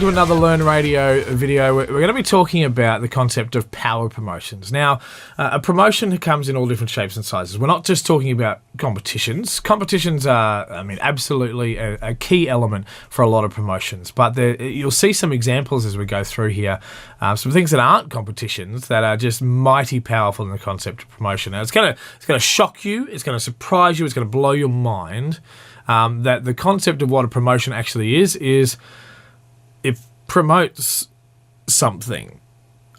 to another Learn Radio video. We're going to be talking about the concept of power promotions. Now, a promotion comes in all different shapes and sizes. We're not just talking about competitions. Competitions are, absolutely a key element for a lot of promotions. But you'll see some examples as we go through here, some things that aren't competitions that are just mighty powerful in the concept of promotion. Now, it's going to shock you. It's going to surprise you. It's going to blow your mind. That the concept of what a promotion actually is it promotes something.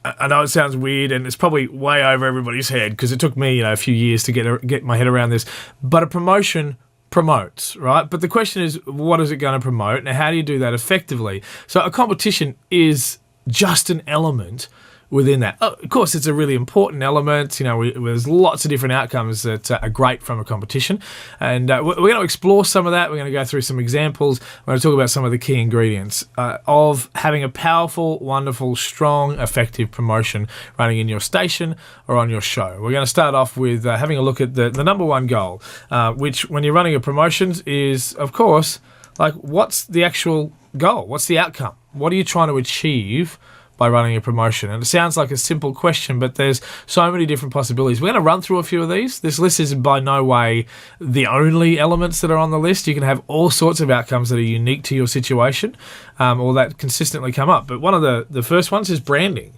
I know it sounds weird and it's probably way over everybody's head because it took me a few years to get my head around this, but a promotion promotes, right? But the question is, what is it going to promote and how do you do that effectively? So a competition is just an element within that. Of course, it's a really important element. There's lots of different outcomes that are great from a competition. And we're going to explore some of that. We're going to go through some examples. We're going to talk about some of the key ingredients of having a powerful, wonderful, strong, effective promotion running in your station or on your show. We're going to start off with having a look at the number one goal, which when you're running a promotions is, of course, like what's the actual goal? What's the outcome? What are you trying to achieve by running a promotion? And it sounds like a simple question, but there's so many different possibilities. We're going to run through a few of these. This list is by no way the only elements that are on the list. You can have all sorts of outcomes that are unique to your situation or that consistently come up. But one of the first ones is branding.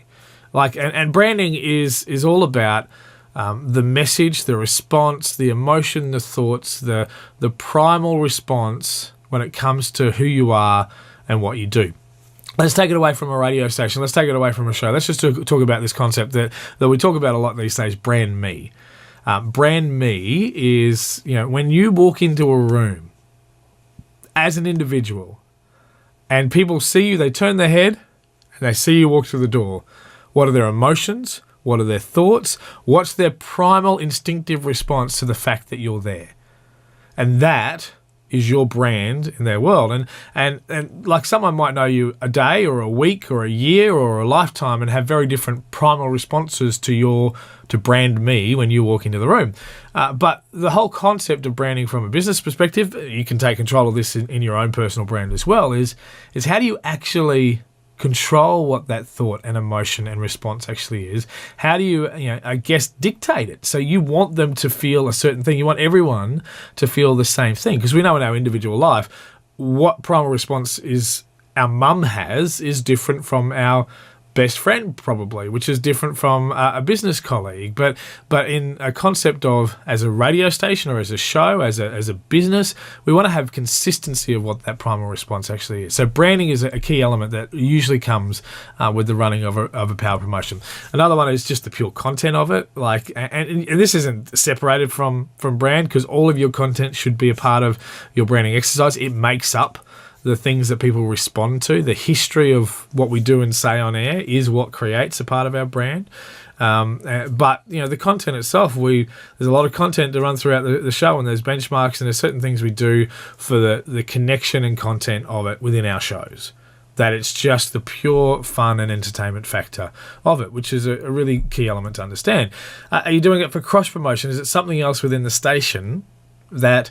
And branding is all about the message, the response, the emotion, the thoughts, the primal response when it comes to who you are and what you do. Let's take it away from a radio station. Let's take it away from a show. Let's just talk about this concept that we talk about a lot these days, brand me. Brand me is, when you walk into a room as an individual and people see you, they turn their head and they see you walk through the door. What are their emotions? What are their thoughts? What's their primal instinctive response to the fact that you're there? And that is your brand in their world. And like someone might know you a day or a week or a year or a lifetime and have very different primal responses to brand me when you walk into the room. But the whole concept of branding from a business perspective, you can take control of this in your own personal brand as well, is how do you actually control what that thought and emotion and response actually is? How do you, dictate it? So you want them to feel a certain thing. You want everyone to feel the same thing. Because we know in our individual life, what primal response is our mum has is different from our best friend probably, which is different from a business colleague. But in a concept of as a radio station or as a show, as a business, we want to have consistency of what that primal response actually is. So branding is a key element that usually comes with the running of a power promotion. Another one is just the pure content of it. And this isn't separated from brand because all of your content should be a part of your branding exercise. It makes up the things that people respond to. The history of what we do and say on air is what creates a part of our brand. But the content itself, there's a lot of content to run throughout the show, and there's benchmarks and there's certain things we do for the connection and content of it within our shows. That it's just the pure fun and entertainment factor of it, which is a really key element to understand. Are you doing it for cross promotion? Is it something else within the station that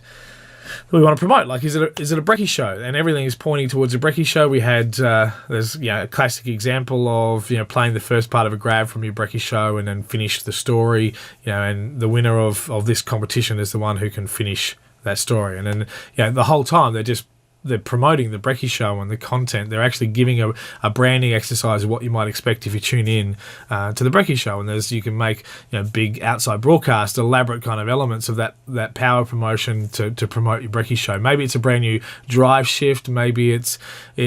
we want to promote? Like, is it a brekkie show and everything is pointing towards a brekkie show? We had there's a classic example of playing the first part of a grab from your brekkie show and then finish the story, and the winner of this competition is the one who can finish that story. And then the whole time they're promoting the brekkie show and the content. They're actually giving a branding exercise of what you might expect if you tune in to the brekkie show. And you can make big outside broadcast, elaborate kind of elements of that power promotion to promote your brekkie show. Maybe it's a brand new drive shift. Maybe it's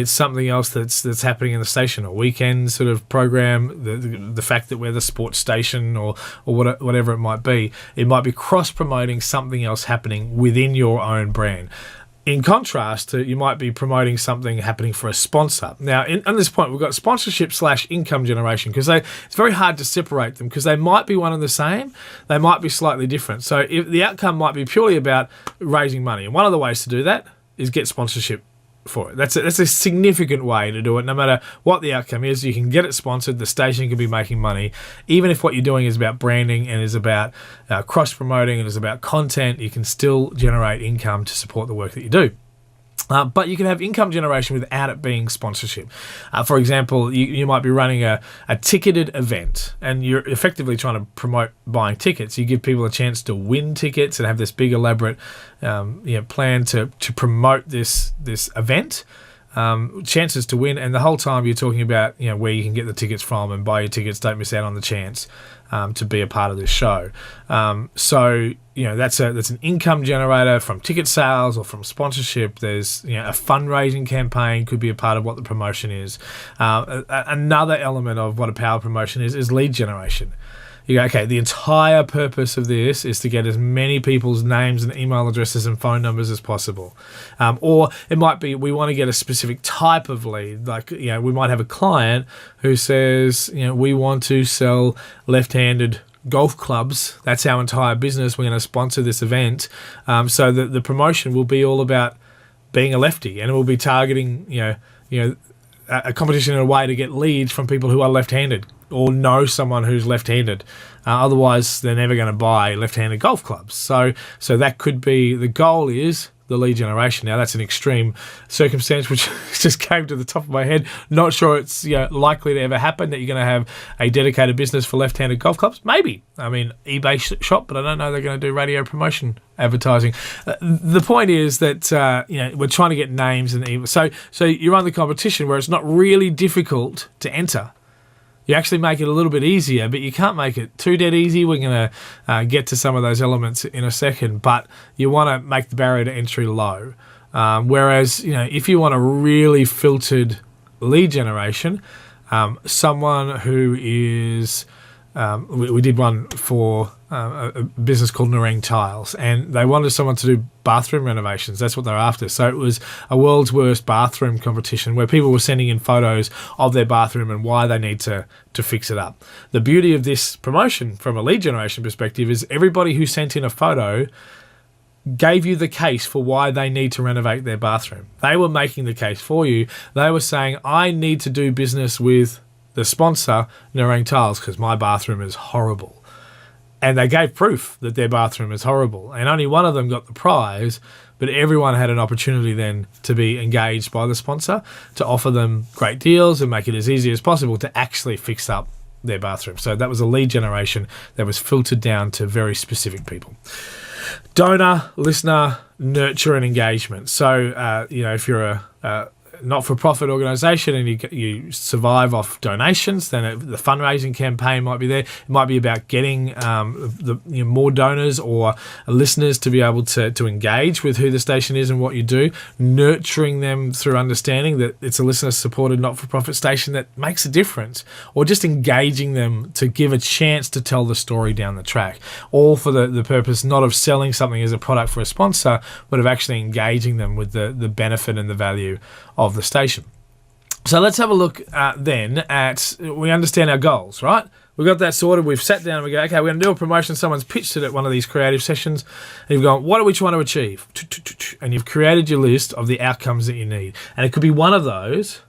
something else that's happening in the station, or weekend sort of program. The fact that we're the sports station or whatever it might be. It might be cross promoting something else happening within your own brand. In contrast to, you might be promoting something happening for a sponsor. Now, at this point, we've got sponsorship / income generation, because it's very hard to separate them because they might be one and the same. They might be slightly different. So if the outcome might be purely about raising money. And one of the ways to do that is get sponsorship for it. That's a significant way to do it. No matter what the outcome is, you can get it sponsored. The station can be making money. Even if what you're doing is about branding and is about cross-promoting and is about content, you can still generate income to support the work that you do. But you can have income generation without it being sponsorship. For example, you might be running a ticketed event and you're effectively trying to promote buying tickets. You give people a chance to win tickets and have this big elaborate plan to promote this event. Chances to win, and the whole time you're talking about where you can get the tickets from and buy your tickets. Don't miss out on the chance to be a part of this show. So that's an income generator from ticket sales or from sponsorship. There's a fundraising campaign could be a part of what the promotion is. Another element of what a power promotion is lead generation. You go, okay, the entire purpose of this is to get as many people's names and email addresses and phone numbers as possible. Or it might be we want to get a specific type of lead. Like, we might have a client who says, we want to sell left-handed golf clubs. That's our entire business. We're going to sponsor this event. So that the promotion will be all about being a lefty, and it will be targeting, a competition in a way to get leads from people who are left-handed or know someone who's left-handed. Otherwise, they're never going to buy left-handed golf clubs. So that could be the goal is the lead generation. Now, that's an extreme circumstance which just came to the top of my head. Not sure it's likely to ever happen that you're going to have a dedicated business for left-handed golf clubs. Maybe. I mean, eBay shop, but I don't know they're going to do radio promotion advertising. The point is that we're trying to get names and emails. So you run the competition where it's not really difficult to enter. You actually make it a little bit easier, but you can't make it too dead easy. We're going to get to some of those elements in a second, but you want to make the barrier to entry low. Whereas, if you want a really filtered lead generation, someone who is... we did one for a business called Nerang Tiles, and they wanted someone to do bathroom renovations. That's what they're after. So it was a world's worst bathroom competition where people were sending in photos of their bathroom and why they need to fix it up. The beauty of this promotion from a lead generation perspective is everybody who sent in a photo gave you the case for why they need to renovate their bathroom. They were making the case for you. They were saying, I need to do business with the sponsor, Nerang Tiles, because my bathroom is horrible. And they gave proof that their bathroom is horrible. And only one of them got the prize, but everyone had an opportunity then to be engaged by the sponsor to offer them great deals and make it as easy as possible to actually fix up their bathroom. So that was a lead generation that was filtered down to very specific people. Donor, listener, nurture, and engagement. So, if you're a not-for-profit organisation and you survive off donations, then the fundraising campaign might be there. It might be about getting more donors or listeners to be able to engage with who the station is and what you do, nurturing them through understanding that it's a listener-supported not-for-profit station that makes a difference, or just engaging them to give a chance to tell the story down the track, all for the purpose not of selling something as a product for a sponsor, but of actually engaging them with the benefit and the value of the station. So let's have a look then at, we understand our goals, right? We've got that sorted. We've sat down and we go, okay, we're going to do a promotion. Someone's pitched it at one of these creative sessions. And you've gone, what are we trying to achieve? And you've created your list of the outcomes that you need. And it could be one of those,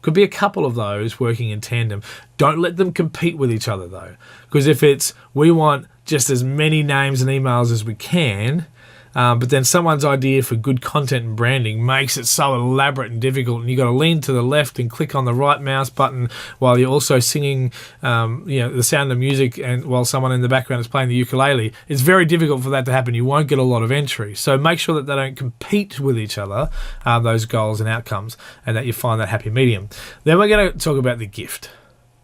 could be a couple of those working in tandem. Don't let them compete with each other though. Because if it's, we want just as many names and emails as we can, but then someone's idea for good content and branding makes it so elaborate and difficult, and you've got to lean to the left and click on the right mouse button while you're also singing the sound of music, and while someone in the background is playing the ukulele. It's very difficult for that to happen. You won't get a lot of entry. So make sure that they don't compete with each other, those goals and outcomes, and that you find that happy medium. Then we're going to talk about the gift.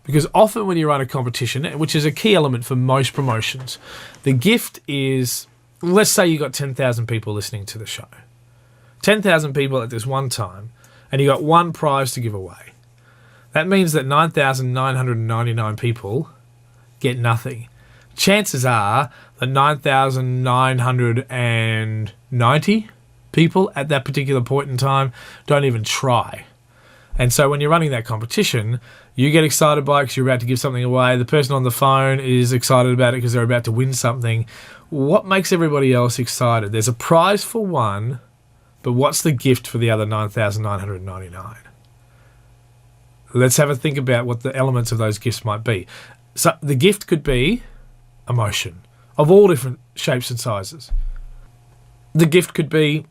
Because often when you run a competition, which is a key element for most promotions, the gift is... Let's say you got 10,000 people listening to the show. 10,000 people at this one time, and you got one prize to give away. That means that 9,999 people get nothing. Chances are that 9,990 people at that particular point in time don't even try. And so when you're running that competition, you get excited by it because you're about to give something away. The person on the phone is excited about it because they're about to win something. What makes everybody else excited? There's a prize for one, but what's the gift for the other 9,999? Let's have a think about what the elements of those gifts might be. So the gift could be emotion of all different shapes and sizes. The gift could be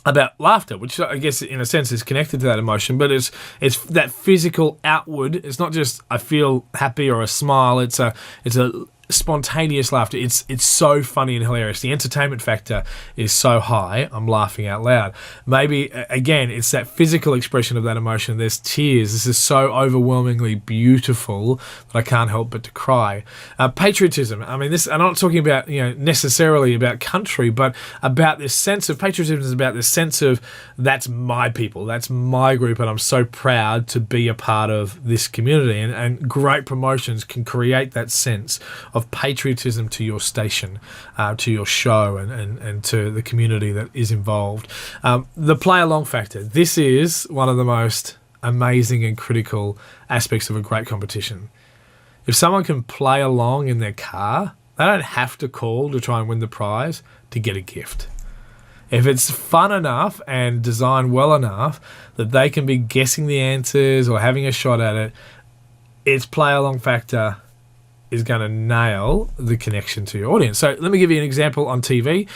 about laughter, which I guess in a sense is connected to that emotion, but it's that physical outward. It's not just I feel happy or a smile. It's a spontaneous laughter. It's so funny and hilarious. The entertainment factor is so high, I'm laughing out loud. Maybe again, it's that physical expression of that emotion. There's tears. This is so overwhelmingly beautiful that I can't help but to cry. Patriotism. I mean, I'm not talking about necessarily about country, but about this sense of patriotism is about this sense of that's my people, that's my group, and I'm so proud to be a part of this community. And great promotions can create that sense of patriotism to your station, to your show, and to the community that is involved. The play-along factor. This is one of the most amazing and critical aspects of a great competition. If someone can play along in their car, they don't have to call to try and win the prize to get a gift. If it's fun enough and designed well enough that they can be guessing the answers or having a shot at it, its play-along factor is going to nail the connection to your audience. So let me give you an example on TV.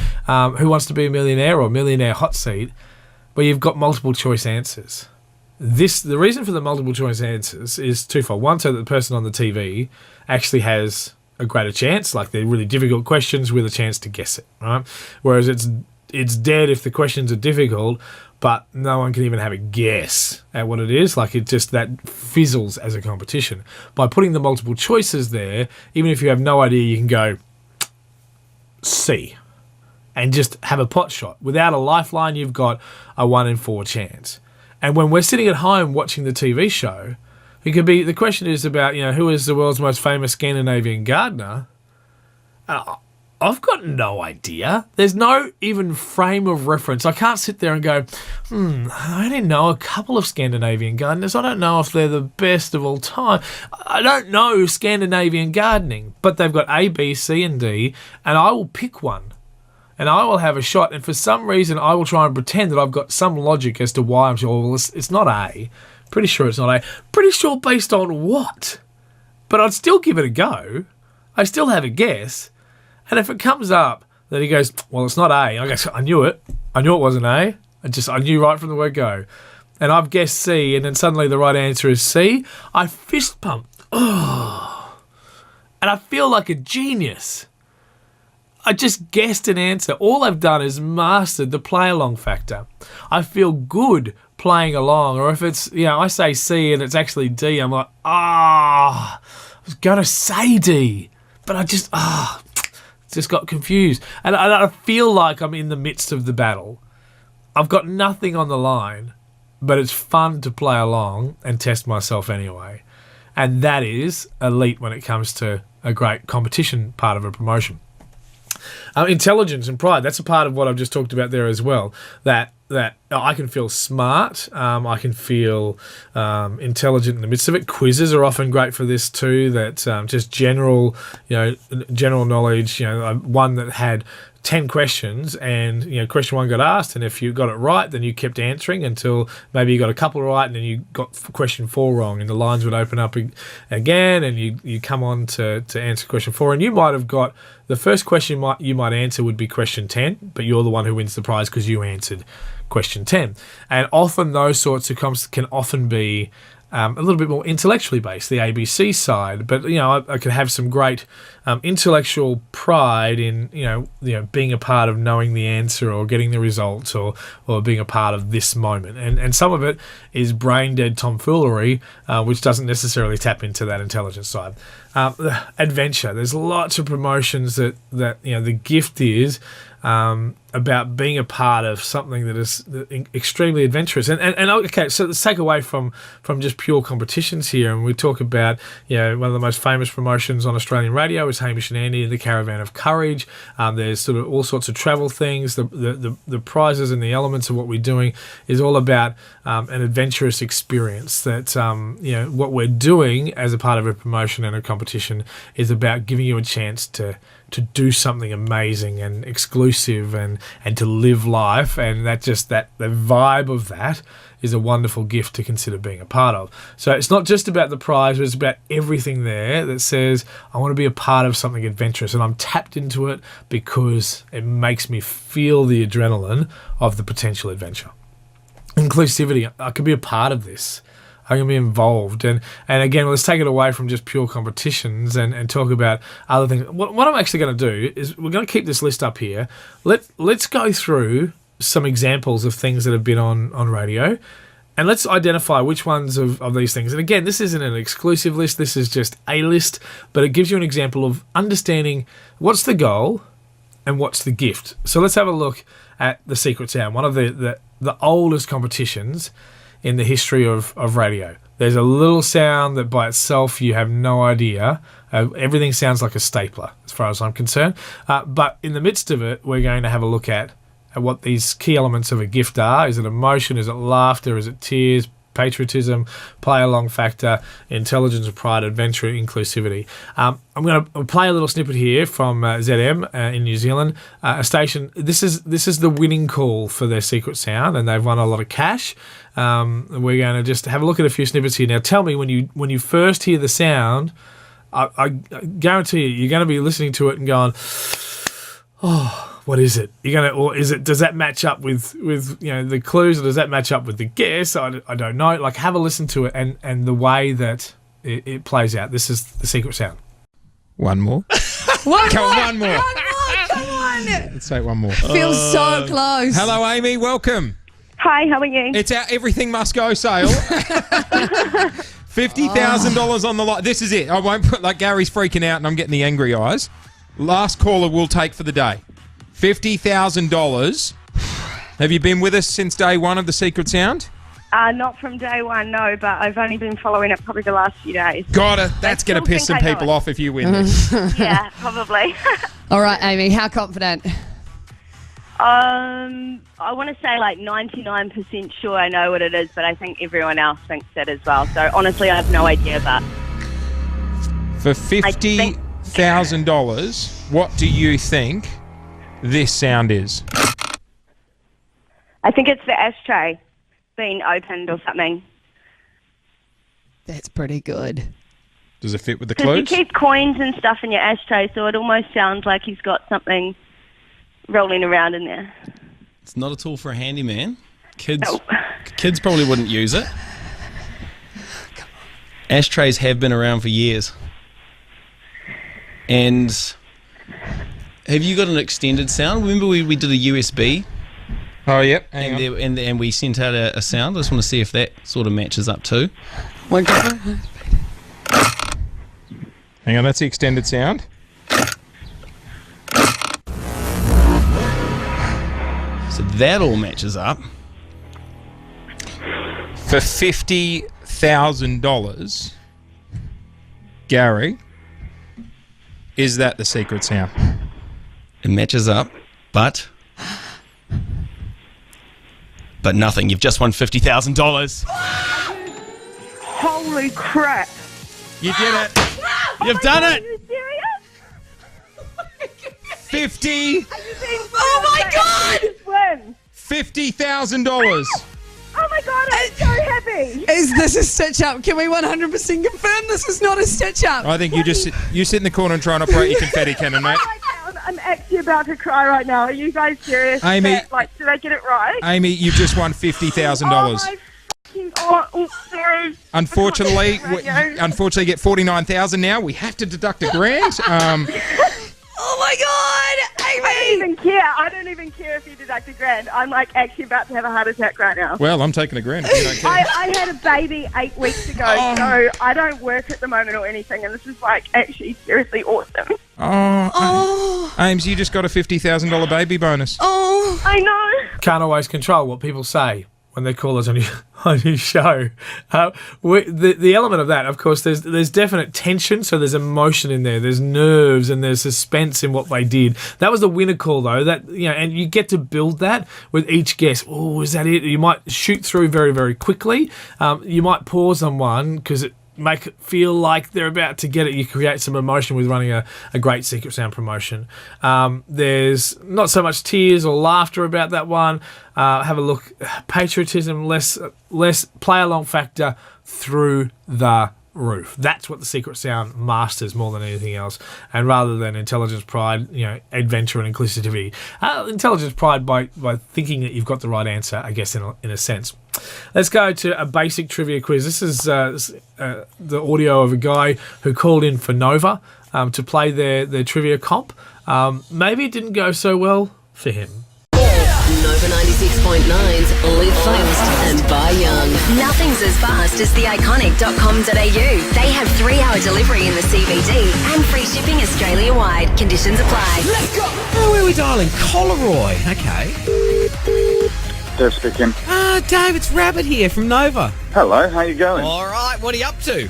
Who Wants to Be a Millionaire or Millionaire Hot Seat, where you've got multiple choice answers. The reason for the multiple choice answers is twofold. One, so that the person on the TV actually has a greater chance, like they're really difficult questions with a chance to guess it, right? Whereas it's dead if the questions are difficult, but no one can even have a guess at what it is. Like, it just, that fizzles as a competition. By putting the multiple choices there, even if you have no idea, you can go C and just have a pot shot. Without a lifeline, you've got a 1 in 4 chance. And when we're sitting at home watching the TV show, it could be, the question is about, who is the world's most famous Scandinavian gardener? I've got no idea. There's no even frame of reference. I can't sit there and go, I only know a couple of Scandinavian gardeners. I don't know if they're the best of all time. I don't know Scandinavian gardening, but they've got A, B, C, and D, and I will pick one. And I will have a shot, and for some reason I will try and pretend that I've got some logic as to why I'm sure, well, it's not A. Pretty sure it's not A. Pretty sure based on what? But I'd still give it a go. I still have a guess. And if it comes up that he goes, well, it's not A, I go, I knew it. I knew it wasn't A. I knew right from the word go. And I've guessed C, and then suddenly the right answer is C. I fist pump. Oh. And I feel like a genius. I just guessed an answer. All I've done is mastered the play-along factor. I feel good playing along. Or if it's, I say C and it's actually D, I'm like, I was going to say D. But I just got confused. And I feel like I'm in the midst of the battle. I've got nothing on the line, but it's fun to play along and test myself anyway. And that is elite when it comes to a great competition part of a promotion. Intelligence and pride, that's a part of what I've just talked about there as well. That I can feel smart, I can feel intelligent in the midst of it. Quizzes are often great for this too. That just general knowledge. One that had 10 questions, and question 1 got asked, and if you got it right, then you kept answering until maybe you got a couple right, and then you got question 4 wrong, and the lines would open up again, and you come on to answer question 4, and you might have got the first question you might answer would be question 10, but you're the one who wins the prize because you answered question 10. And often those sorts of comps can often be a little bit more intellectually based, the ABC side. But I could have some great intellectual pride in being a part of knowing the answer or getting the results or being a part of this moment. And some of it is brain dead tomfoolery, which doesn't necessarily tap into that intelligence side. Adventure. There's lots of promotions that the gift is about being a part of something that is extremely adventurous. And okay, so let's take away from just pure competitions here, and we talk about one of the most famous promotions on Australian radio is Hamish and Andy and the Caravan of Courage. There's sort of all sorts of travel things. The prizes and the elements of what we're doing is all about an adventurous experience. That what we're doing as a part of a promotion and a competition is about giving you a chance to do something amazing and exclusive inclusive and to live life, and that the vibe of that is a wonderful gift to consider being a part of. So it's not just about the prize, but it's about everything there that says, I want to be a part of something adventurous, and I'm tapped into it because it makes me feel the adrenaline of the potential adventure. Inclusivity, I can be a part of this. I can be involved. And again, let's take it away from just pure competitions and talk about other things. What I'm actually going to do is we're going to keep this list up here. Let's go through some examples of things that have been on radio, and let's identify which ones of these things. And again, this isn't an exclusive list, this is just a list, but it gives you an example of understanding what's the goal and what's the gift. So let's have a look at the Secret Sound, one of the oldest competitions in the history of radio. There's a little sound that by itself you have no idea. Everything sounds like a stapler as far as I'm concerned. But in the midst of it, we're going to have a look at what these key elements of a gift are. Is it emotion? Is it laughter? Is it tears? Patriotism, play-along factor, intelligence, pride, adventure, inclusivity. I'm going to play a little snippet here from ZM in New Zealand, a station. This is the winning call for their Secret Sound, and they've won a lot of cash. We're going to just have a look at a few snippets here. Now, tell me, when you first hear the sound, I guarantee you're going to be listening to it and going, oh, what is it? Does that match up with the clues, or does that match up with the guess? I don't know. Like, have a listen to it and the way that it plays out. This is the Secret Sound. One more. One Come more. on, one more. Come on. Let's take one more. Feels so close. Hello, Amy. Welcome. Hi, how are you? It's our Everything Must Go sale. $50,000 on the line. This is it. I won't put, like, Gary's freaking out and I'm getting the angry eyes. Last caller we'll take for the day. $50,000. Have you been with us since day one of the Secret Sound? Not from day one, no, but I've only been following it probably the last few days. Got it. That's going to piss some people off if you win this. Yeah, probably. All right, Amy, how confident? I want to say like 99% sure I know what it is, but I think everyone else thinks that as well. So honestly, I have no idea, but... For $50,000, what do you think this sound is? I think it's the ashtray being opened or something. That's pretty good. Does it fit with the Because you clues? keep coins and stuff in your ashtray, so it almost sounds like he's got something rolling around in there. It's not a tool for a handyman. Kids No. kids probably wouldn't use it. Ashtrays have been around for years. And have you got an extended sound? Remember we did a USB Oh, yep. Hang on. and we sent out a sound? I just want to see if that sort of matches up too. Hang on, that's the extended sound. So that all matches up. For $50,000, Gary, is that the Secret Sound? It matches up, but nothing. You've just won $50,000. Holy crap. You did it. You've done Are it. you serious? 50 Oh, my God! Win. $50,000. Oh my God, I'm so happy. Is this a stitch-up? Can we 100% confirm this is not a stitch-up? I think you sit in the corner and try and operate your confetti cannon, mate. I'm actually about to cry right now. Are you guys serious? Amy. Did I get it right? Amy, you've just won $50,000. Oh, sorry. Unfortunately, I can't do you get $49,000 now. We have to deduct $1,000. Oh, my God! I don't Amy! even care. I don't even care if you deduct $1,000. I'm like actually about to have a heart attack right now. Well, I'm taking $1,000 if you don't care. I had a baby 8 weeks ago, so I don't work at the moment or anything, and this is like actually seriously awesome. Oh, Ames, you just got a $50,000 baby bonus. oh. I know. Can't always control what people say when they call us on your show. The element of that, of course, there's definite tension, so there's emotion in there, there's nerves, and there's suspense in what they did. That was the winner call, though. That and you get to build that with each guess. Oh, is that it? You might shoot through very, very quickly. You might pause on one because make it feel like they're about to get it. You create some emotion with running a great Secret Sound promotion. There's not so much tears or laughter about that one. Have a look. Patriotism, less play-along factor through the roof. That's what the Secret Sound masters more than anything else. And rather than intelligence, pride, adventure and inclusivity. Intelligence, pride by thinking that you've got the right answer, I guess, in a sense. Let's go to a basic trivia quiz. This is the audio of a guy who called in for Nova to play their trivia comp. Maybe it didn't go so well for him. Nova 96.9's Live Fast and Buy Young. Nothing's as fast as theiconic.com.au. They have 3-hour delivery in the CBD and free shipping Australia-wide. Conditions apply. Let's go! Oh, where are we dialing? Collaroy. Okay. Dave speaking. Dave, it's Rabbit here from Nova. Hello, how you going? All right, what are you up to?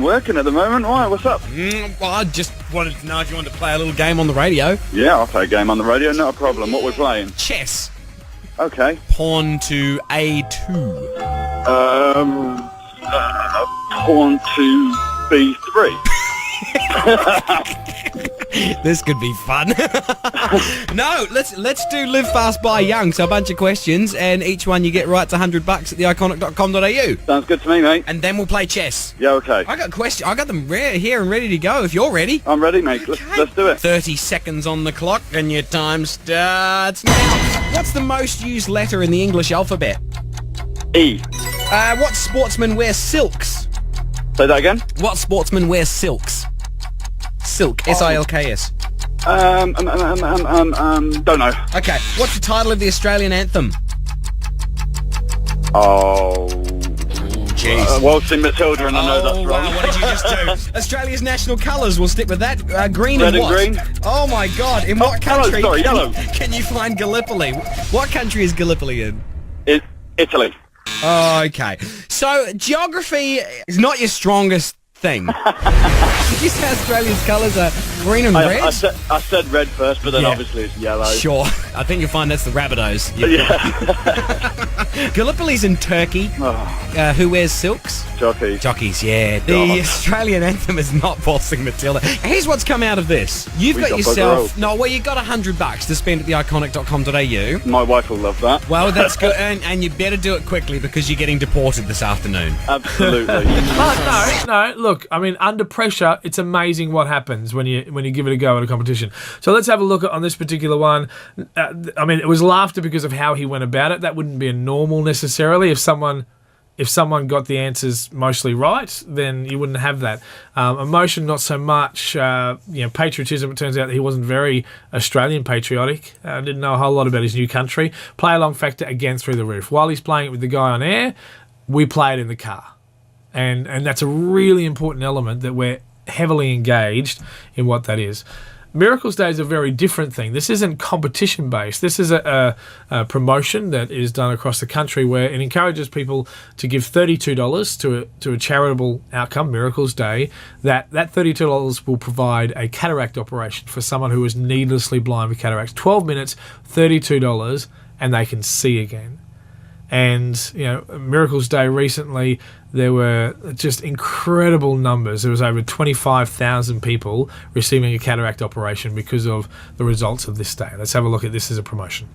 Working at the moment. Why? What's up? Well, I just wanted to know if you wanted to play a little game on the radio. Yeah, I'll play a game on the radio. Not a problem. What we're playing? Chess. Okay. Pawn to A2. Pawn to B3. This could be fun. No, let's do Live Fast Buy Young. So a bunch of questions, and each one you get right's $100 at theiconic.com.au. Sounds good to me, mate. And then we'll play chess. Yeah, okay. I got them here and ready to go. If you're ready. I'm ready, mate. Let's do it. 30 seconds on the clock, and your time starts now. What's the most used letter in the English alphabet? E. What sportsman wears silks? Say that again. What sportsman wears silks? Silk. S-I-L-K-S. Don't know. Okay. What's the title of the Australian anthem? Oh. Jeez. Waltzing Matilda, and I know that's wrong. Wow, what did you just do? Australia's national colours, we'll stick with that. Green Red and what? and green. Oh my god, in what yellow, country sorry, yellow. can you find Gallipoli? What country is Gallipoli in? Italy. Oh, okay. So, geography is not your strongest thing. You say Australia's colours are green and red? I said red first, but then obviously it's yellow. Sure. I think you'll find that's the Rabbitohs. Yeah. Gallipoli's in Turkey. Who wears silks? Jockeys, yeah. The Australian anthem is not Waltzing Matilda. Here's what's come out of this. You've got yourself... No, well, you got $100 to spend at theiconic.com.au. My wife will love that. Well, that's good. And you better do it quickly because you're getting deported this afternoon. Absolutely. But no, look, I mean, under pressure, it's amazing what happens when you give it a go at a competition. So let's have a look on this particular one. I mean, it was laughter because of how he went about it. That wouldn't be a normal necessarily. If someone got the answers mostly right, then you wouldn't have that. Emotion, not so much. Patriotism, it turns out that he wasn't very Australian patriotic. Didn't know a whole lot about his new country. Play along factor, again, through the roof. While he's playing it with the guy on air, we play it in the car. And that's a really important element that we're heavily engaged in what that is. Miracles Day is a very different thing. This isn't competition based. This is a promotion that is done across the country where it encourages people to give $32 to a charitable outcome, Miracles Day. That $32 will provide a cataract operation for someone who is needlessly blind with cataracts. 12 minutes, $32, and they can see again. And, Miracles Day recently, there were just incredible numbers. There was over 25,000 people receiving a cataract operation because of the results of this day. Let's have a look at this as a promotion.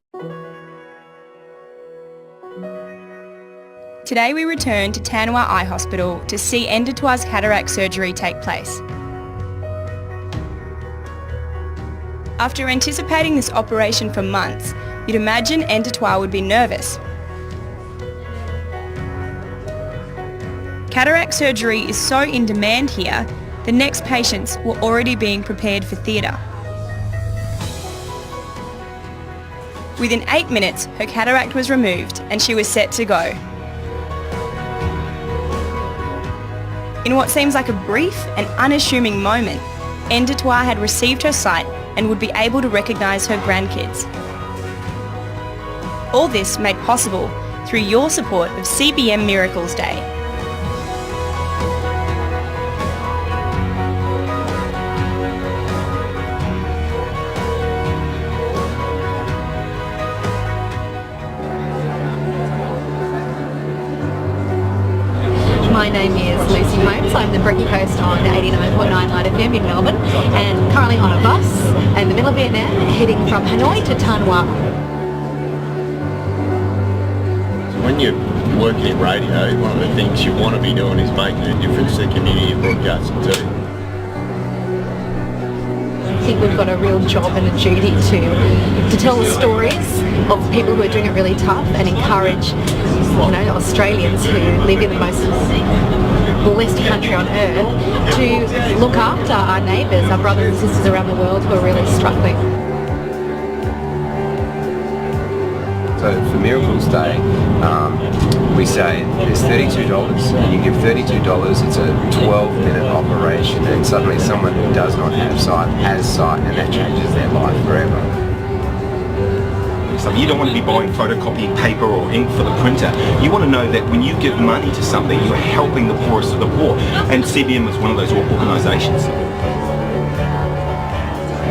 Today we return to Tanua Eye Hospital to see Endatoire's cataract surgery take place. After anticipating this operation for months, you'd imagine Endatoire would be nervous. Cataract surgery is so in demand here, the next patients were already being prepared for theatre. Within 8 minutes, her cataract was removed and she was set to go. In what seems like a brief and unassuming moment, Endatoire had received her sight and would be able to recognise her grandkids. All this made possible through your support of CBM Miracles Day. My name is Lucy Holmes. I'm the breakfast on 89.9 Light FM in Melbourne, and currently on a bus in the middle of Vietnam, heading from Hanoi to Tan Hoa. When you're working in radio, one of the things you want to be doing is making a difference to the community you're broadcasting to. I think we've got a real job and a duty to tell the stories of people who are doing it really tough and encourage, Australians who live in the most blessed country on earth to look after our neighbours, our brothers and sisters around the world who are really struggling. So for Miracles Day, we say there's $32 and you give $32, it's a 12-minute operation, and suddenly someone who does not have sight has sight, and that changes their life forever. So you don't want to be buying photocopying paper or ink for the printer. You want to know that when you give money to something, you're helping the poorest of the poor, and CBM is one of those organisations.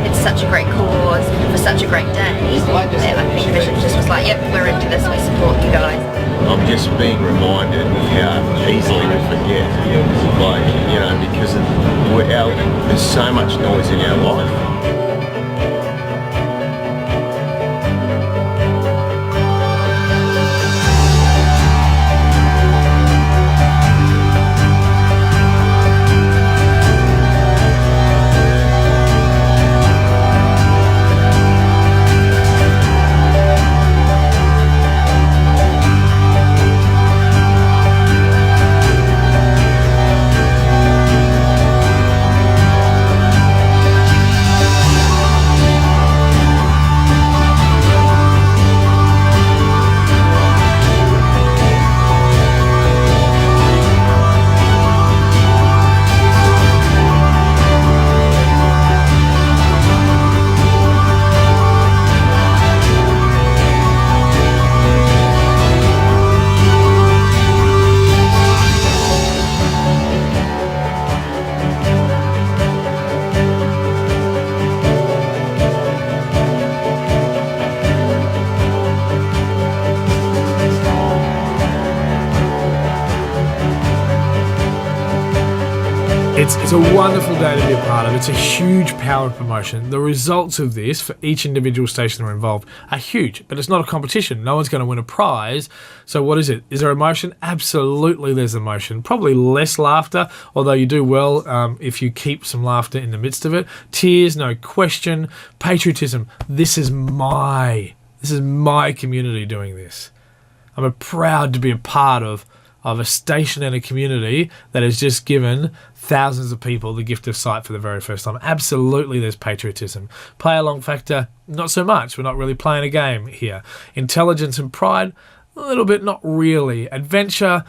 It's such a great cause for such a great day. And I think Vision just was like, yep, we're into this, we support you guys. I'm just being reminded of how easily we forget. Because there's so much noise in our life. It's a wonderful day to be a part of. It's a huge power promotion. The results of this for each individual station that are involved are huge, but it's not a competition. No one's going to win a prize. So what is it? Is there emotion? Absolutely there's emotion. Probably less laughter, although you do well if you keep some laughter in the midst of it. Tears, no question. Patriotism. This is my community doing this. I'm proud to be a part of a station and a community that has just given thousands of people the gift of sight for the very first time. Absolutely there's patriotism. Play along factor, not so much. We're not really playing a game here. Intelligence and pride, a little bit, not really. Adventure,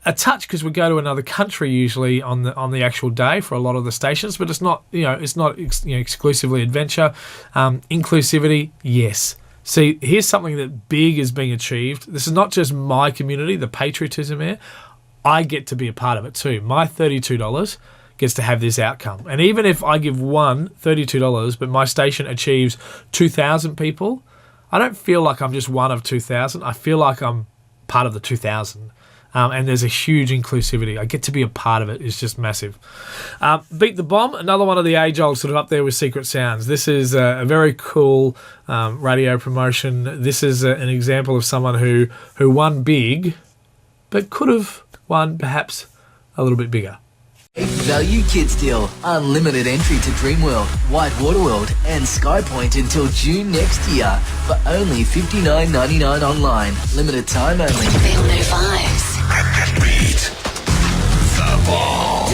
a touch, because we go to another country usually on the actual day for a lot of the stations, but it's not exclusively adventure. Inclusivity, yes. See, here's something that big is being achieved. This is not just my community, the patriotism here. I get to be a part of it too. My $32 gets to have this outcome. And even if I give one $32, but my station achieves 2,000 people, I don't feel like I'm just one of 2,000. I feel like I'm part of the 2,000. And there's a huge inclusivity. I get to be a part of it. It's just massive. Beat the Bomb, another one of the age-old sort of up there with Secret Sounds. This is a very cool radio promotion. This is an example of someone who won big, but could have won perhaps a little bit bigger. Value Kids Deal. Unlimited entry to Dreamworld, Whitewater World and SkyPoint until June next year for only $59.99 online. Limited time only. Feel no vibes. Beat the Bomb.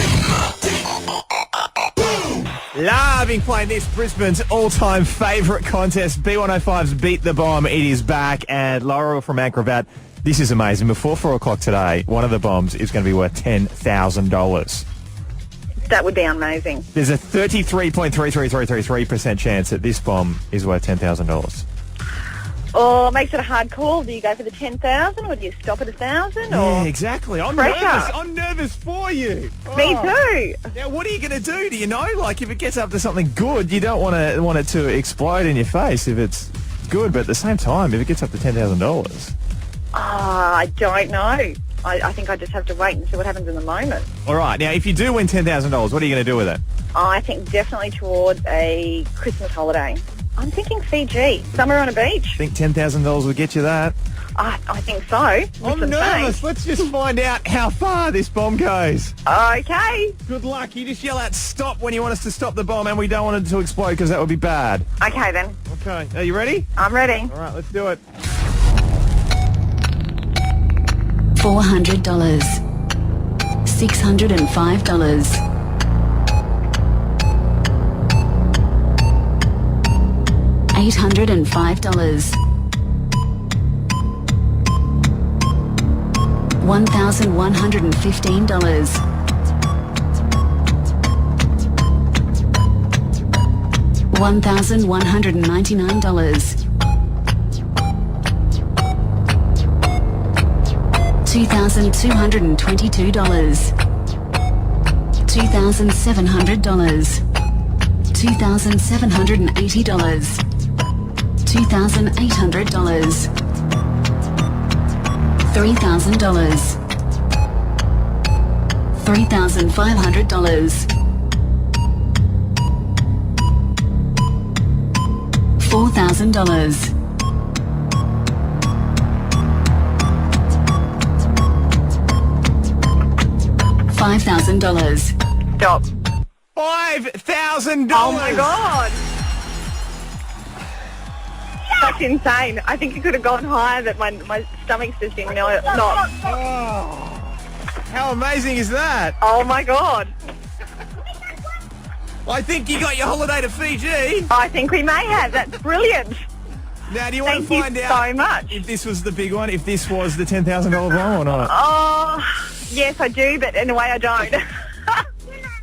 Loving playing this, Brisbane's all-time favourite contest, B105's Beat the Bomb. It is back, and Laura from Acrobat. This is amazing. Before 4 o'clock today, one of the bombs is going to be worth $10,000. That would be amazing. There's a 33.33333% chance that this bomb is worth $10,000. Or makes it a hard call. Do you go for the 10,000 or do you stop at 1,000? Yeah, exactly. I'm nervous. I'm nervous for you. Me too. Now, what are you going to do? Do you know? Like, if it gets up to something good, you don't want it to explode in your face if it's good. But at the same time, if it gets up to $10,000. I don't know. I think I just have to wait and see what happens in the moment. All right. Now, if you do win $10,000, what are you going to do with it? I think definitely towards a Christmas holiday. I'm thinking Fiji, somewhere on a beach. Think $10,000 will get you that? I think so. I'm nervous. Let's just find out how far this bomb goes. Okay. Good luck. You just yell out stop when you want us to stop the bomb, and we don't want it to explode because that would be bad. Okay, then. Okay. Are you ready? I'm ready. All right, let's do it. $400, $605, $805, $1,115, $1,199, $2,222, $2,700, $2,780, $2,800, $3,000, $3,500, $4,000, $5,000. Stop. $5,000. Oh my God. That's insane. I think it could have gone higher, but my stomach's just in knots. Oh, how amazing is that? Oh my God. I think you got your holiday to Fiji. I think we may have. That's brilliant. Now, do you want to find out so much. if this was the big one, if this was the $10,000 bomb or not? Oh, yes, I do, but in a way I don't.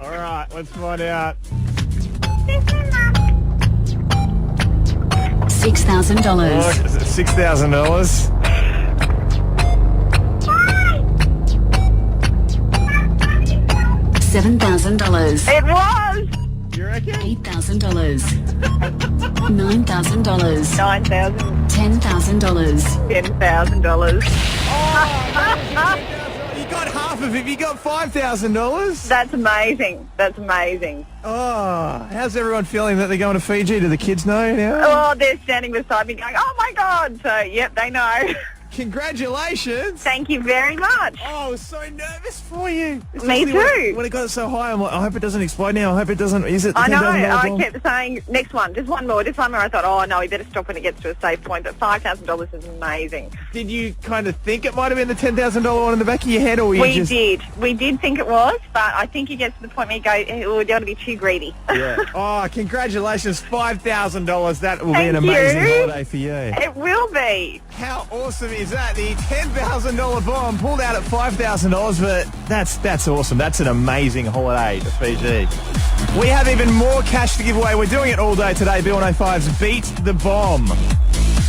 All right, let's find out. $6,000. Oh, is it $6,000? $7,000. It was. You reckon? $8,000. $9,000. $9,000. $10,000. $10,000. You got half of it. You got $5,000. That's amazing. That's amazing. Oh, how's everyone feeling that they're going to Fiji? Do the kids know now? Oh, they're standing beside me going, oh my God. So, yep, they know. Congratulations. Thank you very much. Oh, I was so nervous for you. Me too. When it got so high, I'm like, I hope it doesn't explode now. I hope it doesn't. Is it the I know. $10,000 I bomb? kept saying, next one, just one more. I thought, oh no, we better stop when it gets to a safe point. But $5,000 is amazing. Did you kind of think it might have been the $10,000 one in the back of your head, or were you just... We did think it was, but I think you get to the point where you go, oh, don't be too greedy. Yeah. Oh, congratulations, $5,000. That will be an Thank amazing you. holiday for you. It will be. How awesome is that? The $10,000 bomb pulled out at $5,000, but that's awesome. That's an amazing holiday to Fiji. We have even more cash to give away. We're doing it all day today. B105's Beat the Bomb.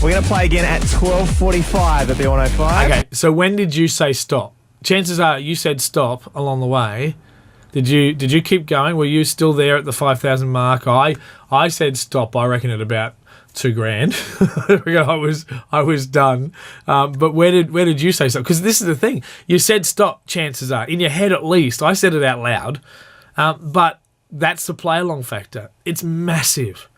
We're going to play again at 12:45 at B105. Okay, so when did you say stop? Chances are you said stop along the way. Did you keep going? Were you still there at the 5,000 mark? I said stop. I reckon at about $2,000. I was done. But where did you say stop? Because this is the thing. You said stop. Chances are in your head at least. I said it out loud. But that's the play along factor. It's massive.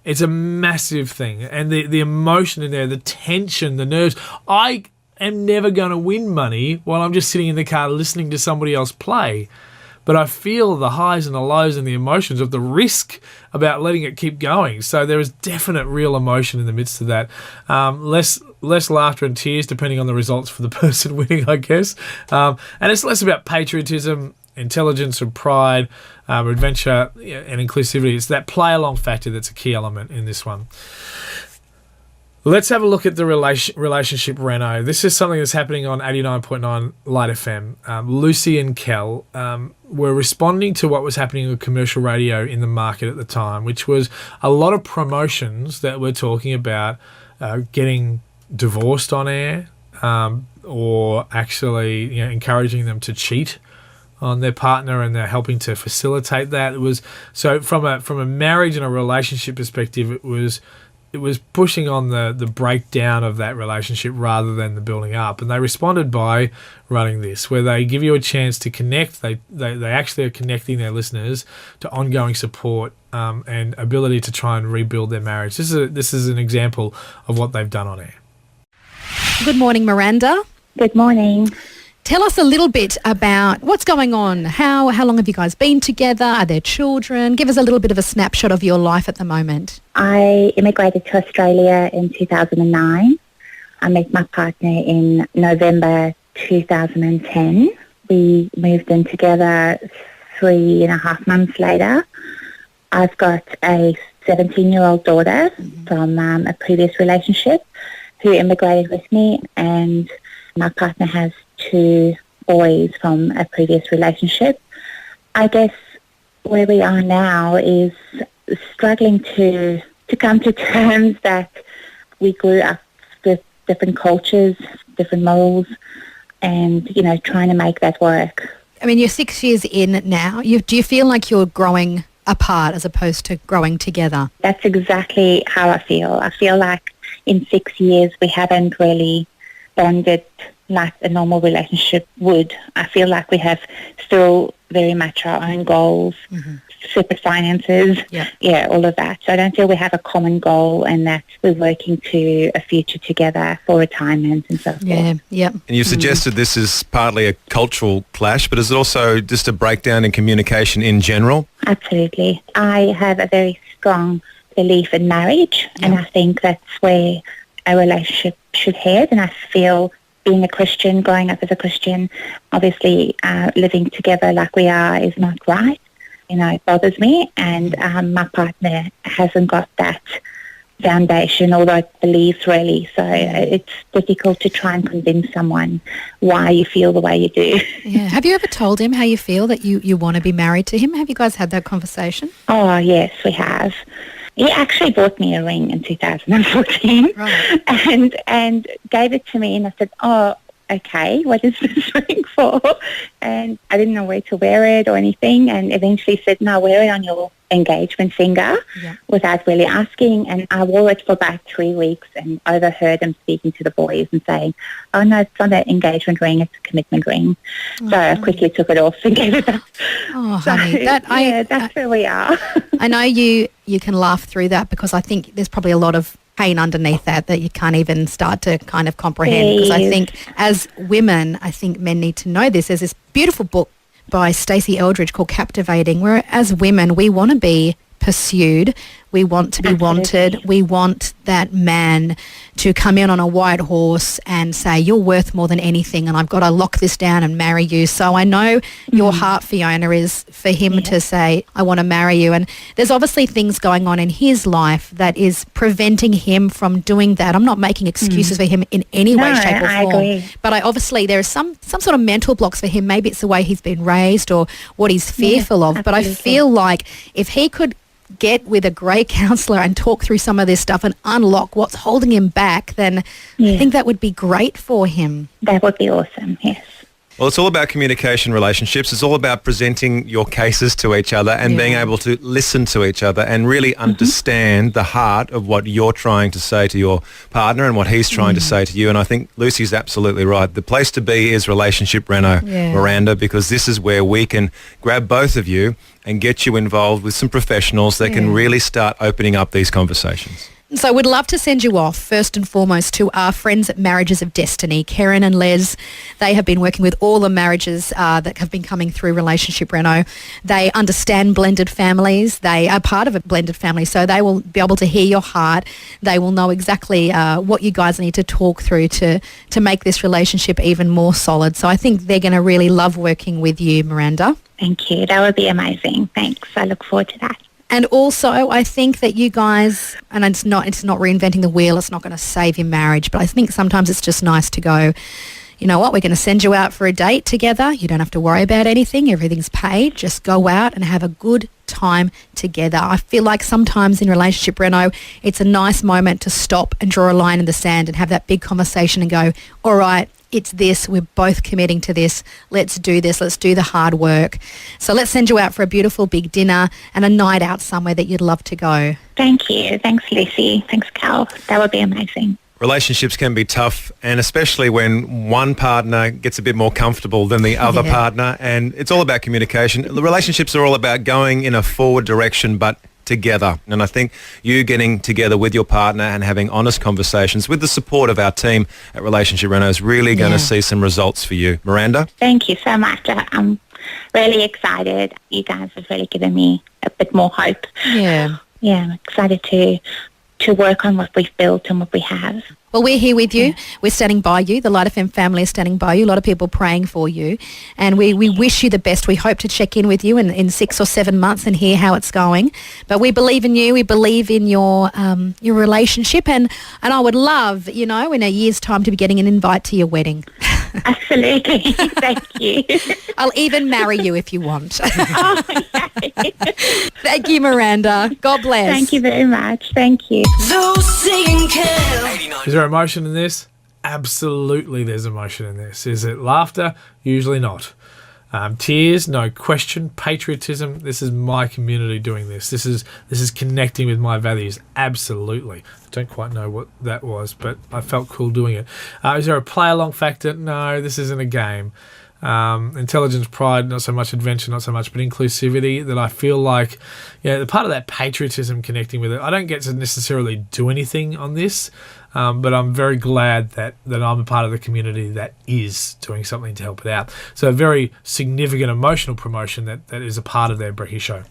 It's a massive thing, and the emotion in there, the tension, the nerves. I am never going to win money while I'm just sitting in the car listening to somebody else play. But I feel the highs and the lows and the emotions of the risk about letting it keep going. So there is definite real emotion in the midst of that. Less laughter and tears depending on the results for the person winning, I guess. And it's less about patriotism, intelligence and pride, adventure and inclusivity. It's that play-along factor that's a key element in this one. Let's have a look at the relationship Renault. This is something that's happening on 89.9 Light FM. Lucy and Kel were responding to what was happening with commercial radio in the market at the time, which was a lot of promotions that were talking about getting divorced on air or actually encouraging them to cheat on their partner, and they're helping to facilitate that. It was so from a marriage and a relationship perspective, it was it was pushing on the breakdown of that relationship rather than the building up. And they responded by running this, where they give you a chance to connect. They actually are connecting their listeners to ongoing support and ability to try and rebuild their marriage. This is an example of what they've done on air. Good morning, Miranda. Good morning. Tell us a little bit about what's going on. How long have you guys been together? Are there children? Give us a little bit of a snapshot of your life at the moment. I immigrated to Australia in 2009. I met my partner in November 2010. We moved in together 3.5 months later. I've got a 17-year-old daughter from a previous relationship who immigrated with me, and my partner has 2 boys from a previous relationship. I guess where we are now is struggling to come to terms that we grew up with different cultures, different morals, and, trying to make that work. I mean, you're 6 years in now. Do you feel like you're growing apart as opposed to growing together? That's exactly how I feel. I feel like in 6 years we haven't really bonded like a normal relationship would. I feel like we have still very much our own goals, separate finances, all of that. So I don't feel we have a common goal and that we're working to a future together for retirement and so forth. Yeah. And you've suggested this is partly a cultural clash, but is it also just a breakdown in communication in general? Absolutely. I have a very strong belief in marriage, and I think that's where a relationship should head. And I feel being a Christian, growing up as a Christian, obviously living together like we are is not right. It bothers me, and my partner hasn't got that foundation or those beliefs really. So it's difficult to try and convince someone why you feel the way you do. Yeah. Have you ever told him how you feel, that you want to be married to him? Have you guys had that conversation? Oh, yes, we have. He actually bought me a ring in 2014 and gave it to me, and I said, oh, okay, what is this ring for? And I didn't know where to wear it or anything, and eventually said, no, wear it on your engagement finger without really asking. And I wore it for about 3 weeks and overheard him speaking to the boys and saying, oh, no, it's not an engagement ring, it's a commitment ring. So I quickly took it off and gave it back. Oh, honey, that's where we are. I know you can laugh through that, because I think there's probably a lot of pain underneath that you can't even start to kind of comprehend. Because I think as women, I think men need to know this. There's this beautiful book by Stacey Eldridge called Captivating, where as women we want to be pursued, we want to be wanted, we want that man to come in on a white horse and say, you're worth more than anything and I've got to lock this down and marry you. So I know your heart, Fiona, is for him to say, I want to marry you. And there's obviously things going on in his life that is preventing him from doing that. I'm not making excuses for him in any way, shape or form. Agree. But obviously there are some sort of mental blocks for him. Maybe it's the way he's been raised or what he's fearful of. But I feel like if he could get with a great counsellor and talk through some of this stuff and unlock what's holding him back, then I think that would be great for him. That would be awesome, yes. Well, it's all about communication relationships. It's all about presenting your cases to each other and being able to listen to each other and really understand the heart of what you're trying to say to your partner and what he's trying to say to you. And I think Lucy's absolutely right. The place to be is Relationship Reno, Miranda, because this is where we can grab both of you and get you involved with some professionals that can really start opening up these conversations. So we'd love to send you off, first and foremost, to our friends at Marriages of Destiny, Karen and Les. They have been working with all the marriages that have been coming through Relationship Reno. They understand blended families. They are part of a blended family, so they will be able to hear your heart. They will know exactly what you guys need to talk through to make this relationship even more solid. So I think they're going to really love working with you, Miranda. Thank you. That would be amazing. Thanks. I look forward to that. And also, I think that you guys, and it's not reinventing the wheel, it's not going to save your marriage, but I think sometimes it's just nice to go, you know what, we're going to send you out for a date together. You don't have to worry about anything. Everything's paid. Just go out and have a good time together. I feel like sometimes in Relationship Reno, it's a nice moment to stop and draw a line in the sand and have that big conversation and go, all right, it's this. We're both committing to this. Let's do this. Let's do the hard work. So let's send you out for a beautiful big dinner and a night out somewhere that you'd love to go. Thank you. Thanks, Lucy. Thanks, Cal. That would be amazing. Relationships can be tough, and especially when one partner gets a bit more comfortable than the other partner, and it's all about communication. The relationships are all about going in a forward direction, but together. And I think you getting together with your partner and having honest conversations with the support of our team at Relationship Reno is really going to see some results for you. Miranda? Thank you so much. I'm really excited. You guys have really given me a bit more hope. Yeah. Yeah, I'm excited to work on what we've built and what we have. Well, we're here with you. We're standing by you. The Light FM family is standing by you. A lot of people praying for you. And we wish you the best. We hope to check in with you in 6 or 7 months and hear how it's going. But we believe in you. We believe in your relationship. And I would love, in a year's time to be getting an invite to your wedding. Absolutely. Thank you. I'll even marry you if you want. Thank you, Miranda. God bless. Thank you very much. Thank you. Is there emotion in this? Absolutely there's emotion in this. Is it laughter? Usually not. Tears? No question. Patriotism? This is my community doing this. This is connecting with my values. Absolutely. I don't quite know what that was, but I felt cool doing it. Is there a play-along factor? No, this isn't a game. Intelligence, pride, not so much adventure, not so much, but inclusivity, that I feel like, the part of that patriotism connecting with it. I don't get to necessarily do anything on this, but I'm very glad that I'm a part of the community that is doing something to help it out. So a very significant emotional promotion that is a part of their Brekkie Show.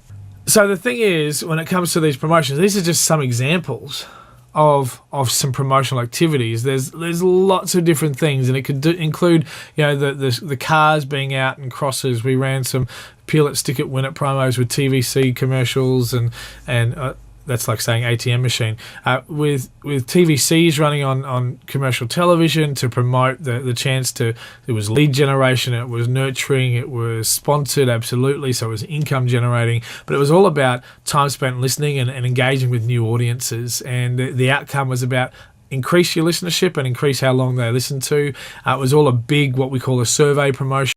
So the thing is, when it comes to these promotions, these are just some examples of some promotional activities. There's lots of different things, and it could include the cars being out in crosses. We ran some Peel It, Stick It, Win It promos with TVC commercials, and that's like saying ATM machine. With TVCs running on commercial television to promote the chance to, it was lead generation, it was nurturing, it was sponsored, absolutely, so it was income generating, but it was all about time spent listening and engaging with new audiences, and the outcome was about increase your listenership and increase how long they listen to. It was all a big, what we call a survey promotion.